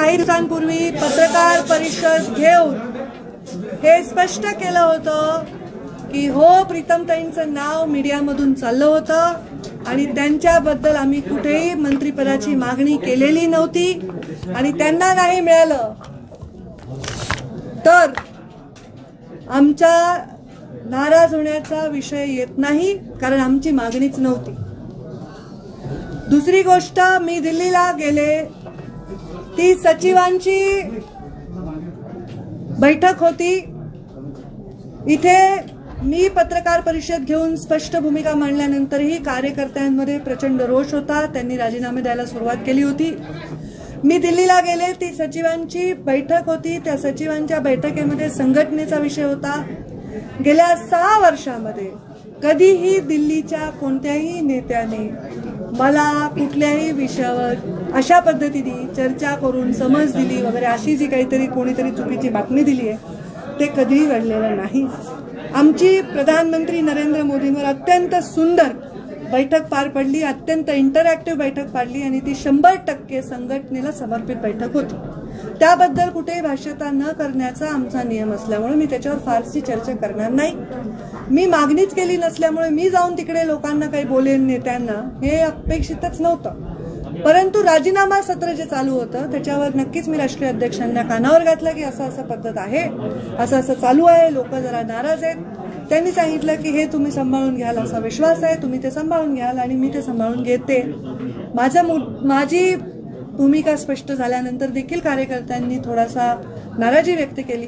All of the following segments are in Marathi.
काही दिवसांपूर्वी पत्रकार परिषद घेऊन हे स्पष्ट केलं होतं की हो प्रीतमताईंचं नाव मीडियामधून चाललं होतं आणि त्यांच्याबद्दल आम्ही कुठेही मंत्रिपदाची मागणी केलेली नव्हती आणि त्यांना नाही मिळालं तर आमच्या नाराज होण्याचा विषय येत नाही, कारण आमची मागणीच नव्हती। दुसरी गोष्ट, मी दिल्लीला गेले, ती सचिवांची बैठक होती। इथे मी पत्रकार परिषद घेऊन स्पष्ट भूमिका मांडल्यानंतरही कार्यकर्त्यांमध्ये प्रचंड रोष होता, त्यांनी राजीनामे द्यायला सुरुवात केली होती। मी दिल्लीला गेले, ती सचिवांची बैठक होती, त्या सचिवांच्या बैठकीमध्ये संघटनेचा विषय होता। गेल्या 6 वर्षांमध्ये कधीही दिल्लीच्या कोणत्याही नेत्याने मला कुठल्याही विषयावर अशा पद्धतीने चर्चा करून समज दिली वगैरे अशी जी काहीतरी कोणीतरी चुकीची बातमी दिली आहे ते कधीही घडलेलं नाही। आमची प्रधानमंत्री नरेंद्र मोदींवर अत्यंत सुंदर बैठक पार पडली, अत्यंत इंटरॅक्टिव्ह बैठक पाडली आणि ती 100% संघटनेला समर्पित बैठक होती। त्याबद्दल कुठेही भाष्यता न करण्याचा आमचा नियम असल्यामुळे मी त्याच्यावर फारशी चर्चा करणार नाही। मी मागणीच केली नसल्यामुळे मी जाऊन तिकडे लोकांना काही बोलेन नेत्यांना हे अपेक्षितच नव्हतं। परंतु राजीनामा सत्र जे चालू होतं त्याच्यावर नक्कीच मी राष्ट्रीय अध्यक्षांना कानावर घातलं की असं पद्धत आहे, असं चालू आहे, लोक जरा नाराज आहेत। त्यांनी सांगितलं की हे तुम्ही सांभाळून घ्याल, असा विश्वास आहे, तुम्ही ते सांभाळून घ्याल आणि मी ते सांभाळून घेते। माझी भूमिका स्पष्ट झाल्यानंतर देखील कार्यकर्त्यांनी थोडासा नाराजी व्यक्त केली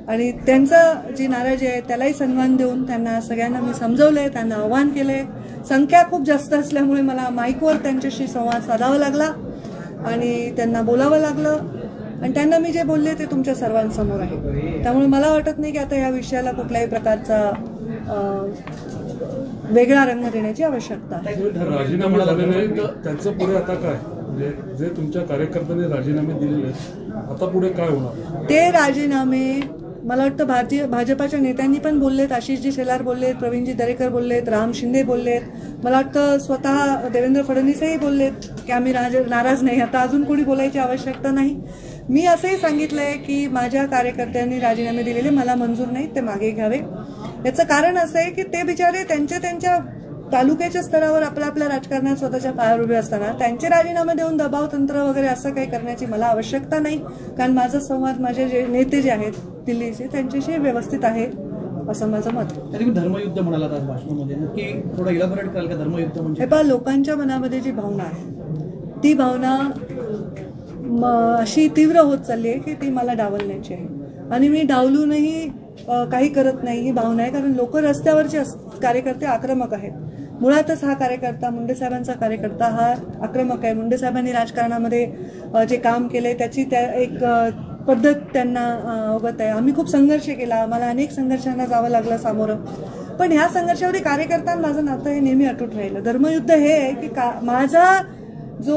आणि त्यांचं जी नाराजी आहे त्यालाही सन्मान देऊन त्यांना सगळ्यांना मी समजवलंय, त्यांना आव्हान केलंय। संख्या खूप जास्त असल्यामुळे मला माईकवर त्यांच्याशी संवाद साधावा लागला आणि त्यांना बोलावं लागलं आणि त्यांना मी जे बोलले ते तुमच्या सर्वांसमोर आहे। त्यामुळे मला वाटत नाही की आता या विषयाला कुठल्याही प्रकारचा वेगळा रंग देण्याची आवश्यकता आहे। राजीनामा झालेले त्यांचं पुढे आता काय, जे तुमच्या कार्यकर्त्यांनी राजीनामे दिलेले आता पुढे काय होणार? ते राजीनामे मला वाटतं भाजपाच्या नेत्यांनी पण बोललेत, आशिषजी शेलार बोललेत, प्रवीणजी दरेकर बोललेत, राम शिंदे बोललेत, मला वाटतं स्वतः देवेंद्र फडणवीसही बोललेत की आम्ही नाराज नाही, आता अजून कोणी बोलायची आवश्यकता नाही। मी असंही सांगितलंय की माझ्या कार्यकर्त्यांनी राजीनामे दिलेले मला मंजूर नाहीत, ते मागे घ्यावे। याचं कारण असं आहे की ते बिचारे त्यांच्या तालुक्याच्या स्तरावर आपल्या राजकारणात स्वतःच्या पायावर उभे असताना त्यांचे राजीनामे देऊन दबाव तंत्र वगैरे असं काही करण्याची मला आवश्यकता नाही, कारण माझा संवाद माझे जे नेते जे आहेत दिल्लीचे त्यांच्याशी व्यवस्थित आहे असं माझं मत आहे। धर्मयुद्ध म्हणाला आज भाषणामध्ये, नक्की थोडं इलाबोरेट कराल का धर्मयुद्ध म्हणजे? हे पहा, लोकांच्या मनामध्ये जी भावना आहे ती भावना अशी तीव्र होत चालली आहे की ती मला डावलण्याची आहे आणि मी डावलूनही काही करत नाही ही भावना आहे, कारण लोक रस्त्यावरचे कार्यकर्ते आक्रमक आहेत। मुळातच हा कार्यकर्ता, मुंडे साहेबांचा कार्यकर्ता हा आक्रमक आहे। मुंडे साहेबांनी राजकारणामध्ये जे काम केले त्याची एक पद्धत त्यांना अवगत आहे। आम्ही खूप संघर्ष केला, आम्हाला अनेक संघर्षांना जावं लागलं सामोरं, पण ह्या संघर्षावरती कार्यकर्त्यांना माझं नातं हे नेहमी अटूट राहिलं। धर्मयुद्ध हे आहे की माझा जो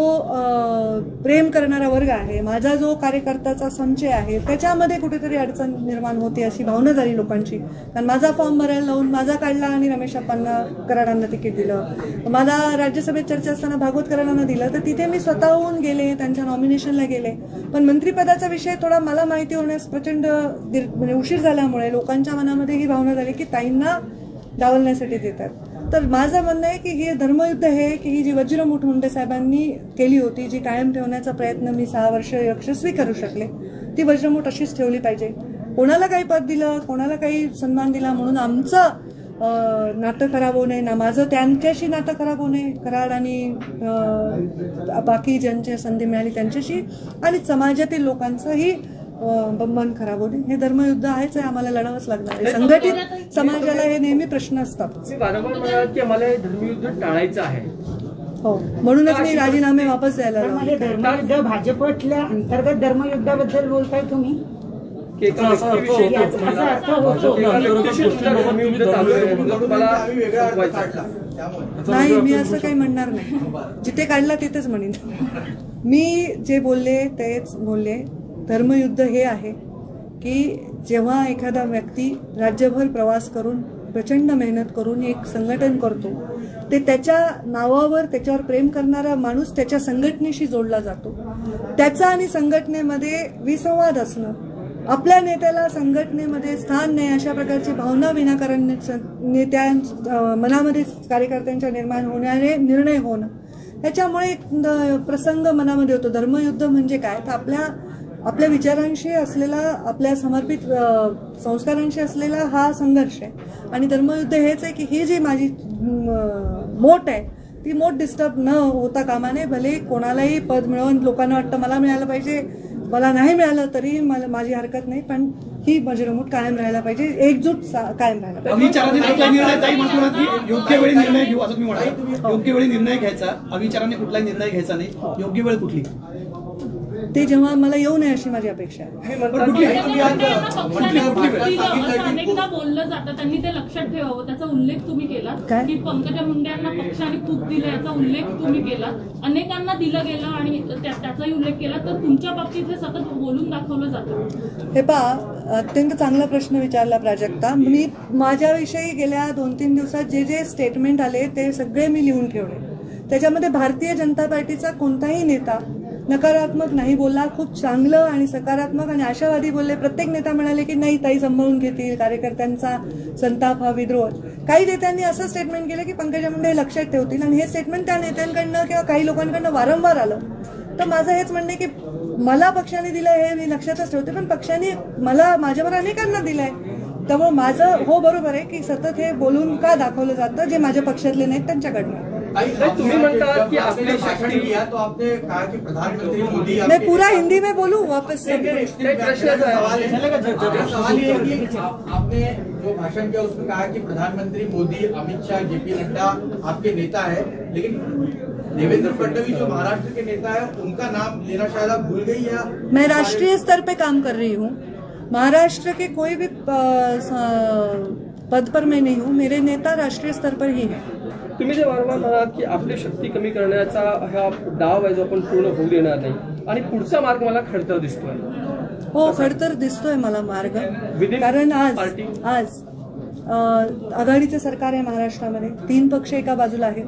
प्रेम करणारा वर्ग आहे, माझा जो कार्यकर्त्याचा संचय आहे त्याच्यामध्ये कुठेतरी अडचण निर्माण होते अशी भावना झाली लोकांची, कारण माझा फॉर्म भरायला लावून माझा काढला आणि रमेश कराडांना तिकीट दिलं, मला राज्यसभेत चर्चा असताना भागवत कराडांना दिलं, तर तिथे मी स्वतःहून गेले, त्यांच्या नॉमिनेशनला गेले, पण मंत्रिपदाचा विषय थोडा मला माहिती होण्यास प्रचंड उशीर झाल्यामुळे लोकांच्या मनामध्ये ही भावना झाली की ताईंना डावलण्यासाठी देतात। तर माझं म्हणणं आहे की हे धर्मयुद्ध हे की ही जी वज्रमूठ मुंडे साहेबांनी केली होती, जी कायम ठेवण्याचा प्रयत्न मी 6 वर्ष यशस्वी करू शकले, ती वज्रमूठ अशीच ठेवली पाहिजे। कोणाला काही पद दिलं, कोणाला काही सन्मान दिला म्हणून आमचं नातं खराब होऊ नये ना, माझं त्यांच्याशी नातं खराब होऊ नये, कराड आणि बाकी ज्यांची संधी मिळाली त्यांच्याशी, आणि समाजातील लोकांचंही मन खराब होणे, हे धर्मयुद्ध आहेच आहे, आम्हाला लढावंच लागणार आहे। संघटित समाजाला हे नेहमी प्रश्न असतात। की आम्हाला धर्मयुद्ध टाळायचं आहे, हो, म्हणूनच मी राजीनामे वापस द्यायला धर्मयुद्ध भाजपतल्या अंतर्गत धर्मयुद्धाबद्दल बोलताय तुम्ही? नाही, मी असं काही म्हणणार नाही, जिथे काढला तिथेच म्हणेन। मी जे बोलले तेच बोलले। धर्मयुद्ध हे आहे की जेव्हा एखादा व्यक्ती राज्यभर प्रवास करून प्रचंड मेहनत करून एक संघटन करतो, ते त्याच्या नावावर त्याच्यावर प्रेम करणारा माणूस त्याच्या संघटनेशी जोडला जातो. त्याचा आणि संघटनेमध्ये विसंवाद असणं, आपल्या नेत्याला संघटनेमध्ये स्थान नाही अशा प्रकारची भावना विनाकारण नेत्या मनामध्ये कार्यकर्त्यांच्या निर्माण होणारे निर्णय होणं, त्याच्यामुळे एक प्रसंग मनामध्ये होतो. धर्मयुद्ध म्हणजे काय, तर आपल्या विचारांशी असलेला, आपल्या समर्पित संस्कारांशी असलेला हा संघर्ष आहे. आणि धर्मयुद्ध हेच आहे की ही जी माझी मोठ आहे ती मोठ डिस्टर्ब न होता कामा नये. भले कोणालाही पद मिळवून लोकांना वाटतं मला मिळालं पाहिजे, मला नाही मिळालं तरी माझी हरकत नाही, पण ही माझी रिमोट कायम राहायला पाहिजे, एकजूट कायम राहायला पाहिजे. अविचाराने कुठलाही निर्णय ताई म्हणतो की योग्य वेळी निर्णय घेऊ असं तुम्ही म्हणाला. योग्य वेळी निर्णय घ्यायचा, अविचाराने कुठलाही निर्णय घ्यायचा नाही. योग्य वेळ कुठली ते जेव्हा मला येऊ नये अशी माझी अपेक्षा आहे. अनेकदा बोललं जातं, त्यांनी ते लक्षात ठेवावं. त्याचा उल्लेख तुम्ही केला की पंकजा मुंडे यांना पक्षाने तूप दिलं याचा उल्लेख तुम्ही केला. अनेकांना दिलं गेलं आणि त्याचाही उल्लेख केला. तर तुमच्या बाबतीत हे सतत बोलून दाखवलं जातं. हे पहा, अत्यंत चांगला प्रश्न विचारला प्राजक्ता. मी माझ्याविषयी गेल्या 2-3 दिवसात जे जे स्टेटमेंट आले ते सगळे मी लिहून ठेवले. त्याच्यामध्ये भारतीय जनता पार्टीचा कोणताही नेता नकारात्मक नाही बोलला, खूप चांगलं आणि सकारात्मक आणि आशावादी बोलले. प्रत्येक नेता म्हणाले की नाही ताई सांभाळून घेतील, कार्यकर्त्यांचा संताप हा विद्रोह. काही नेत्यांनी असं स्टेटमेंट केलं की पंकजा मुंडे लक्षात ठेवतील, आणि हे स्टेटमेंट त्या नेत्यांकडनं किंवा काही लोकांकडनं वारंवार आलं. तर माझं हेच म्हणणं आहे की मला पक्षाने दिलं हे मी लक्षातच ठेवते, पण पक्षाने मला माझ्यावर अनेकांना दिलंय. त्यामुळे माझं हो बरोबर आहे की सतत हे बोलून का दाखवलं जातं जे माझ्या पक्षातले नाहीत त्यांच्याकडनं. तुम्ही म्हणता की आपली भाषण किया तो आपने कहा कि प्रधानमंत्री मोदी, मैं पूरा हिंदी में बोलूं वापस से? सवाल ये है कि आपने जो भाषण किया उसमें कहा कि प्रधानमंत्री मोदी, अमित शाह, जेपी नड्डा आपके नेता है, लेकिन देवेंद्र फडणवीस जो महाराष्ट्र के नेता है उनका नाम लेना शायद आप भूल गई या? मैं राष्ट्रीय स्तर पे काम कर रही हूँ, महाराष्ट्र के कोई भी पद पर मैं नहीं हूँ. मेरे नेता राष्ट्रीय स्तर पर ही है. तुम्ही जे वारंवार म्हणालात की आपली शक्ती कमी करण्याचा हा डाव आहे जो आपण पूर्ण होऊ देणार नाही, आणि पुढचा मार्ग मला खडतर दिसतोय. हो, खडतर दिसतोय मला मार्ग, कारण आज आघाडीचे सरकार आहे महाराष्ट्रामध्ये. 3 पक्ष एका बाजूला आहेत.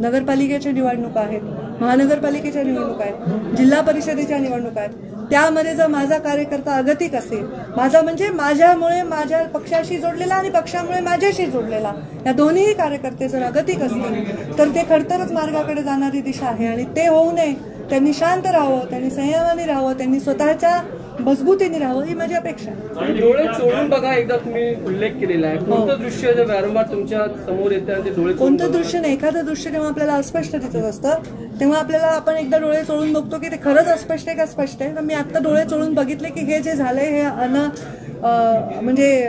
नगरपालिकेच्या निवडणुका आहेत, महानगरपालिकेच्या निवडणुका आहेत, जिल्हा परिषदेच्या निवडणुका आहेत. त्यामध्ये जर माझा कार्यकर्ता अगतिक असेल, माझा म्हणजे माझ्यामुळे माझ्या पक्षाशी जोडलेला आणि पक्षामुळे माझ्याशी जोडलेला, या दोन्ही कार्यकर्ते जर अगतिक असतील तर ते खडतरच मार्गाकडे जाणारी दिशा आहे. आणि ते होऊ नये, त्यांनी शांत राहावं, त्यांनी संयमाने राहावं, त्यांनी स्वतःच्या मजबूतीने राहावं, ही माझी अपेक्षा आहे. डोळे चोळून बघा, एकदा तुम्ही उल्लेख केलेला आहे. कोणतं दृश्य जे वारंवार तुमच्या समोर येतं ते डोळे कोणतं दृश्य नाही, एखादं दृश्य जेव्हा आपल्याला अस्पष्ट दिसत असतं तेव्हा आपल्याला आपण एकदा डोळे चोळून बघतो की ते खरंच अस्पष्ट आहे का स्पष्ट आहे. तर मी आता डोळे चोळून बघितले की हे जे झालंय हे म्हणजे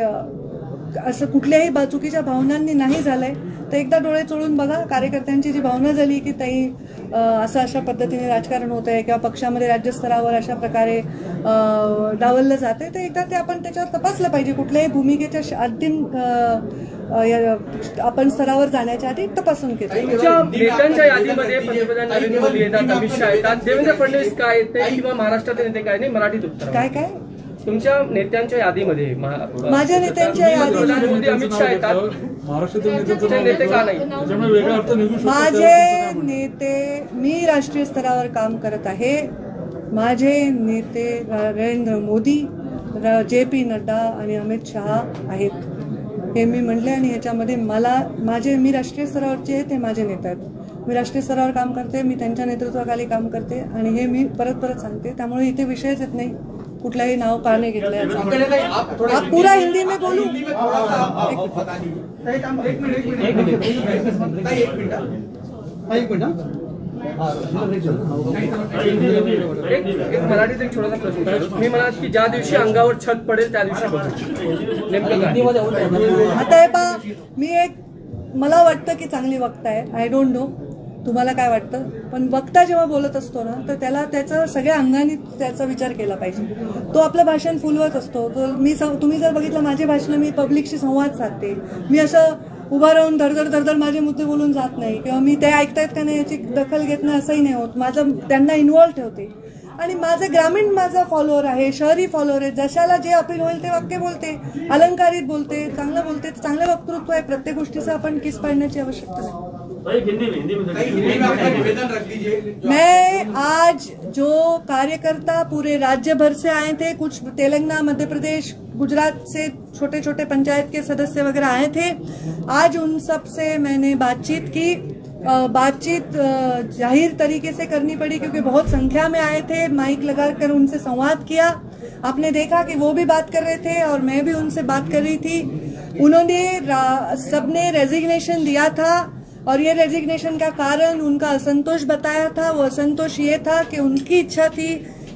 असं कुठल्याही चुकीच्या भावनांनी नाही झालंय. तर एकदा डोळे चोळून बघा. कार्यकर्त्यांची जी भावना झाली की ताई असं अशा पद्धतीने राजकारण होत आहे किंवा पक्षामध्ये राज्यस्तरावर अशा प्रकारे डावललं जाते, तर एकदा ते आपण त्याच्यावर तपासलं पाहिजे. कुठल्याही भूमिकेच्या अंतिम आपण स्तरावर जाण्याच्या आधी तपासून केलं. नेत्यांच्या यादीमध्ये पंतप्रधान नरेंद्र मोदी येतात, अमित शहा येतात, देवेंद्र फडणवीस काय येते किंवा महाराष्ट्रातले नेते काय नाही, मराठीत उत्तर काय काय तुमच्या नेत्यांच्या यादीमध्ये माझ्या नेत्यांच्या यादीमध्ये मोदी अमित शहा येतात, महाराष्ट्रातील नेते का नाही? वेगळा अर्थ निघू शकतो. माझे नेते, मी राष्ट्रीय स्तरावर काम करत आहे. माझे नेते नरेंद्र मोदी, JP नड्डा आणि अमित शहा आहेत, हे मी म्हणले. आणि ह्याच्यामध्ये मी राष्ट्रीय स्तरावरचे आहे, ते माझे नेते आहेत. मी राष्ट्रीय स्तरावर काम करते, मी त्यांच्या नेतृत्वाखाली काम करते, आणि हे मी परत सांगते. त्यामुळे इथे विषयच येत नाही कुठलाही नाव का नाही घेतलंय. आप पूरा हिंदी में बोलू? एक मराठीत एक छोटासा प्रश्न. मी म्हणाल की ज्या दिवशी अंगावर छत पडेल त्या दिवशी नेमकं काय? आता हे पहा, मला वाटतं की चांगली वक्ता आहे. आय डोंट नो तुम्हाला काय वाटतं, पण वक्ता जेव्हा बोलत असतो ना तर त्याचा सगळ्या अंगाने त्याचा विचार केला पाहिजे. तो आपलं भाषण फुलवत असतो. तुम्ही जर बघितलं माझे भाषण, मी पब्लिकशी संवाद साधते. मी असं उभा राहून धडधड माझे मुद्दे बोलून जात नाही, किंवा मी ते ऐकतायत का नाही याची दखल घेत नाही असंही नाही होत. त्यांना इन्व्हॉल्व ठेवते. आणि माझा फॉलोअर आहे, शहरी फॉलोअर आहे. जशाला जे अपील होईल ते वाक्य बोलते, अलंकारित बोलते, चांगलं बोलते. चांगलं वक्तृत्व आहे. प्रत्येक गोष्टीचं आपण किस पाडण्याची आवश्यकता नाही. हिंदी में आपका निवेदन रख दीजिए. मैं आज जो कार्यकर्ता पूरे राज्य भर से आए थे, कुछ तेलंगाना, मध्य प्रदेश, गुजरात से छोटे छोटे पंचायत के सदस्य वगैरह आए थे, आज उन सब से मैंने बातचीत की. बातचीत जाहिर तरीके से करनी पड़ी क्योंकि बहुत संख्या में आए थे. माइक लगाकर उनसे संवाद किया. आपने देखा कि वो भी बात कर रहे थे और मैं भी उनसे बात कर रही थी. उन्होंने सबने रेजिग्नेशन दिया था और ये रेजिग्नेशन का कारण उनका असंतोष बताया था. वो असंतोष ये था कि उनकी इच्छा थी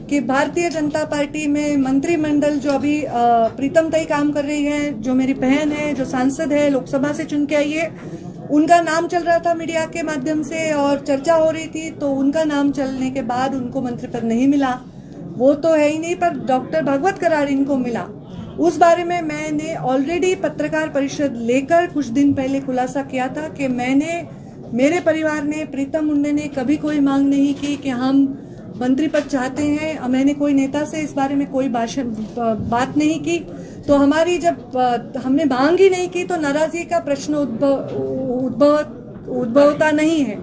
कि भारतीय जनता पार्टी में मंत्रिमंडल जो अभी प्रीतम ताई काम कर रही है, जो मेरी बहन है, जो सांसद है, लोकसभा से चुन के आई है, उनका नाम चल रहा था मीडिया के माध्यम से और चर्चा हो रही थी. तो उनका नाम चलने के बाद उनको मंत्री पद नहीं मिला. वो तो है ही नहीं, पर डॉक्टर भागवत कराड़ इनको मिला. उस बारे में मैंने ऑलरेडी पत्रकार परिषद लेकर कुछ दिन पहले खुलासा किया था कि मेरे परिवार ने, प्रीतम मुंडे ने कभी कोई मांग नहीं की कि हम मंत्री पद चाहते हैं. मैंने कोई नेता से इस बारे में कोई बात नहीं की. तो हमारी जब हमने मांग ही नहीं की तो नाराजगी का प्रश्न उद्भवता नहीं है.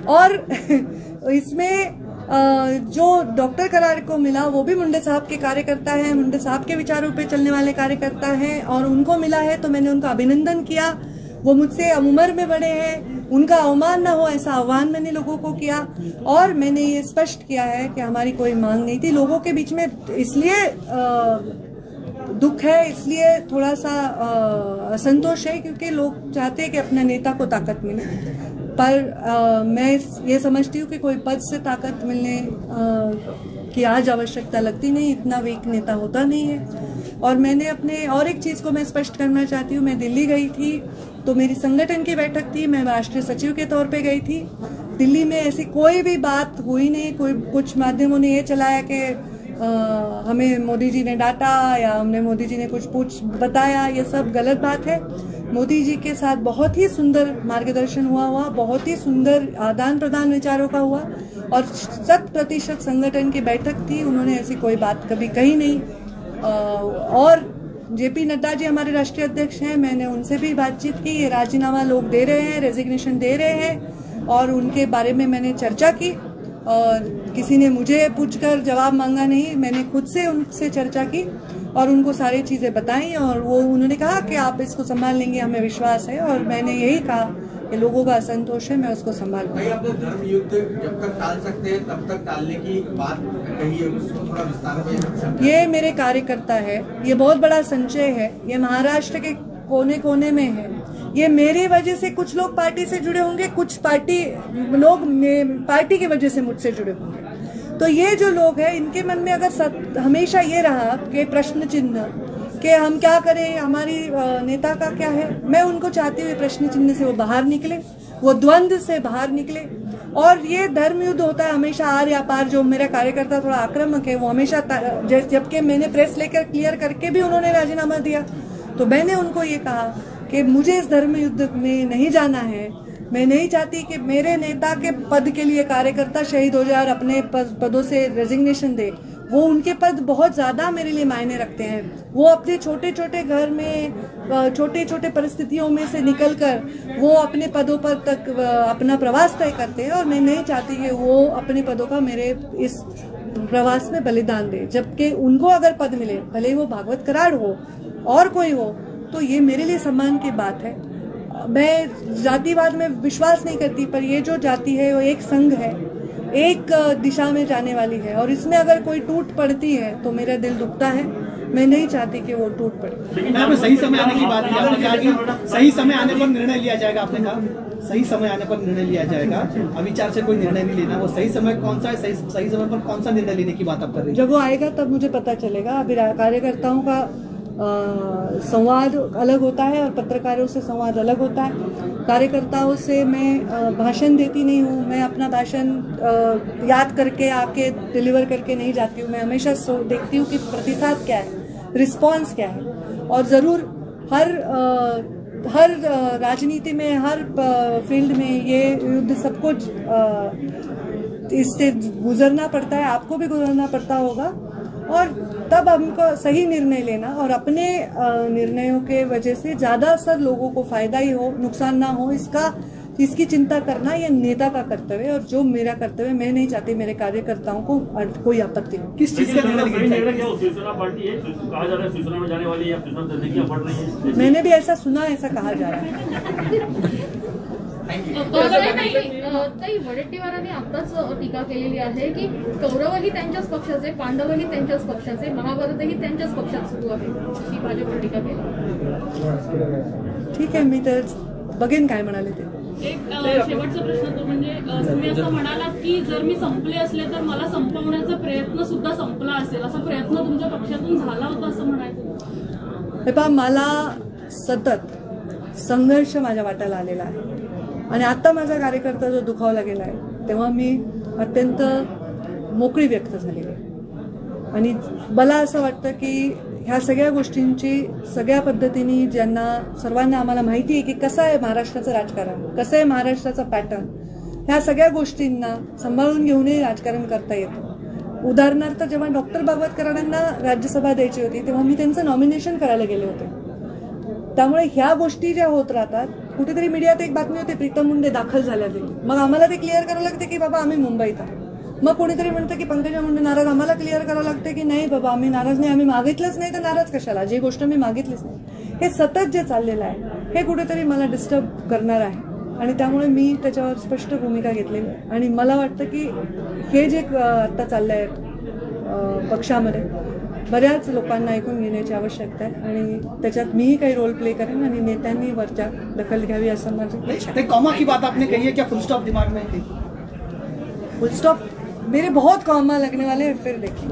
और इसमें जो डॉक्टर कराड़ को मिला वो भी मुंडे साहब के कार्यकर्ता हैं, मुंडे साहब के विचारों पे चलने वाले कार्यकर्ता हैं और उनको मिला है तो मैंने उनका अभिनंदन किया. वो मुझसे उम्र में बड़े हैं, उनका अवमान न हो ऐसा आह्वान मैंने लोगों को किया. और मैंने ये स्पष्ट किया है कि हमारी कोई मांग नहीं थी. लोगों के बीच में इसलिए दुख है, इसलिए थोड़ा सा असंतोष है क्योंकि लोग चाहते हैं कि अपने नेता को ताकत मिले. पर मैं ये समझती हूँ कि कोई पद से ताकत मिलने की आज आवश्यकता लगती नहीं. इतना वीक नेता होता नहीं है. और मैंने अपने और एक चीज़ को मैं स्पष्ट करना चाहती हूँ. मैं दिल्ली गई थी तो मेरी संगठन की बैठक थी, मैं राष्ट्रीय सचिव के तौर पे गई थी. दिल्ली में ऐसी कोई भी बात हुई नहीं. कुछ माध्यमों ने ये चलाया कि हमें मोदी जी ने डांटा या हमने मोदी जी ने कुछ बताया. ये सब गलत बात है. मोदी जी के साथ बहुत ही सुंदर मार्गदर्शन हुआ, बहुत ही सुंदर आदान प्रदान विचारों का हुआ और 100% संगठन की बैठक थी. उन्होंने ऐसी कोई बात कभी कही नहीं. और जेपी नड्डा जी हमारे राष्ट्रीय अध्यक्ष हैं, मैंने उनसे भी बातचीत की. ये राजीनामा लोग दे रहे हैं, रेजिग्नेशन दे रहे हैं और उनके बारे में मैंने चर्चा की और किसी ने मुझे पूछकर जवाब मांगा नहीं. मैंने खुद से उनसे चर्चा की और उनको सारी चीज़ें बताई और वो उन्होंने कहा कि आप इसको संभाल लेंगे, हमें विश्वास है. और मैंने यही कहा कि लोगों का असंतोष है, मैं उसको संभाल लूंगा. अपने धर्म युद्ध जब तक टाल सकते हैं तब तक टालने की बात कही है, उसको थोड़ा विस्तार में. ये मेरे कार्यकर्ता है, ये बहुत बड़ा संचय है, ये महाराष्ट्र के कोने कोने में है. ये मेरी वजह से कुछ लोग पार्टी से जुड़े होंगे, कुछ लोग पार्टी की वजह से मुझसे जुड़े होंगे. तो ये जो लोग हैं इनके मन में अगर हमेशा ये रहा कि प्रश्न चिन्ह कि हम क्या करें, हमारी नेता का क्या है, मैं उनको चाहती हूँ प्रश्न चिन्ह से वो बाहर निकले, वो द्वंद्व से बाहर निकले. और ये धर्म युद्ध होता है हमेशा आर या पार. जो मेरा कार्यकर्ता थोड़ा आक्रामक है वो हमेशा, जबकि मैंने प्रेस लेकर क्लियर करके भी उन्होंने राजीनामा दिया तो मैंने उनको ये कहा कि मुझे इस धर्म युद्ध में नहीं जाना है. मैं नहीं चाहती कि मेरे नेता के पद के लिए कार्यकर्ता शहीद हो जाए और अपने पदों से रेजिग्नेशन दे. वो उनके पद बहुत ज़्यादा मेरे लिए मायने रखते हैं. वो अपने छोटे छोटे घर में छोटे छोटे परिस्थितियों में से निकलकर वो अपने पदों पर तक अपना प्रवास तय करते हैं और मैं नहीं चाहती कि वो अपने पदों का मेरे इस प्रवास में बलिदान दे. जबकि उनको अगर पद मिले, भले ही वो भागवत कराड़ हो और कोई हो, तो ये मेरे लिए सम्मान की बात है. मैं जातिवाद में विश्वास नहीं करती, पर ये जो जाति है वो एक संघ है, एक दिशा में जाने वाली है और इसमें अगर कोई टूट पड़ती है तो मेरा दिल दुखता है. मैं नहीं चाहती कि वो टूट पड़े. लेकिन आपने सही समय आने की बात की, आपने कहा कि सही समय आने पर निर्णय लिया जाएगा. आपने कहा सही समय आने पर निर्णय लिया जाएगा, अविचार से कोई निर्णय नहीं लेना. वो सही समय कौन सा है, सही समय पर कौन सा निर्णय लेने की बात आप कर रही हैं? जब वो आएगा तब मुझे पता चलेगा. अभी कार्यकर्ताओं का संवाद अलग होता है और पत्रकारों से संवाद अलग होता है. कार्यकर्ताओं से मैं भाषण देती नहीं हूँ. मैं अपना भाषण याद करके आके डिलीवर करके नहीं जाती हूँ. मैं हमेशा देखती हूँ कि प्रतिसाद क्या है, रिस्पांस क्या है. और ज़रूर हर राजनीति में, हर फील्ड में ये युद्ध सबको इससे गुजरना पड़ता है, आपको भी गुजरना पड़ता होगा, और तब हमको सही निर्णय लेना और अपने निर्णयों के वजह से ज्यादा असर लोगों को फायदा ही हो, नुकसान ना हो, इसकी चिंता करना ये नेता का कर्तव्य है। और जो मेरा कर्तव्य, मैं नहीं चाहती मेरे कार्यकर्ताओं को कोई आपत्ति हो। किस चीज का निर्णय क्या शिवसेना पार्टी है, कहा जा रहा है शिवसेना में जाने वाली है, शिवसेना बढ़ रही है? मैंने भी ऐसा सुना, ऐसा कहा जा रहा है। ताई वडेट्टीवारांनी आताच टीका केलेली आहे की कौरवही त्यांच्याच पक्षाचे, पांडवही त्यांच्याच पक्षाचे, महाभारतही त्यांच्याच पक्षात सुरू आहे, अशी भाजपने टीका केली। ठीक आहे, मी तर बघेन काय म्हणाले ते। एक शेवटचा प्रश्न तो म्हणजे तुम्ही असं म्हणालात की जर मी संपले असले तर मला संपवण्याचा प्रयत्न सुद्धा संपला असेल, असा प्रयत्न तुमच्या पक्षातून झाला होता असं म्हणायचं? हे पहा, मला सतत संघर्ष माझ्या वाट्याला आलेला आहे आणि आता माझा कार्यकर्ता जो दुखावला गेला आहे तेव्हा मी अत्यंत मोकळी व्यक्त झालेली आहे आणि मला असं वाटतं की ह्या सगळ्या गोष्टींची सगळ्या पद्धतीने ज्यांना सर्वांना आम्हाला माहिती आहे की कसं आहे महाराष्ट्राचं राजकारण, कसं आहे महाराष्ट्राचा पॅटर्न, ह्या सगळ्या गोष्टींना सांभाळून घेऊनही राजकारण करता येतं। उदाहरणार्थ जेव्हा डॉक्टर बाबतकरांना राज्यसभा द्यायची होती तेव्हा मी त्यांचं नॉमिनेशन करायला गेले होते। त्यामुळे ह्या गोष्टी ज्या होत राहतात, कुठेतरी मीडियात एक बातमी होते प्रीतम मुंडे दाखल झाल्या दिल्ली, मग आम्हाला ते क्लिअर करावं लागते की बाबा आम्ही मुंबईत आहोत। मग कोणीतरी म्हणतं की पंकजा मुंडे नाराज, आम्हाला क्लिअर करावं लागतं की नाही बाबा आम्ही नाराज नाही, आम्ही मागितलंच नाही तर नाराज कशाला, जी गोष्ट मी मागितलीच नाही। हे सतत जे चाललेलं आहे हे कुठेतरी मला डिस्टर्ब करणार आहे आणि त्यामुळे मी त्याच्यावर स्पष्ट भूमिका घेतलेली आहे आणि मला वाटतं की हे जे आता चाललं आहे पक्षामध्ये बऱ्याच लोकांना ऐकून घेण्याची आवश्यकता आहे आणि त्याच्यात मीही काही रोल प्ले करेन आणि नेत्यांनी वरच्या दखल घ्यावी असं माझं इच्छा आहे। कॉमा की बात आपने कही है, क्या फुल स्टॉप दिमाग में थी? फुल स्टॉप मेरे बहुत कॉमा लगने वाले हैं, फिर देखिए।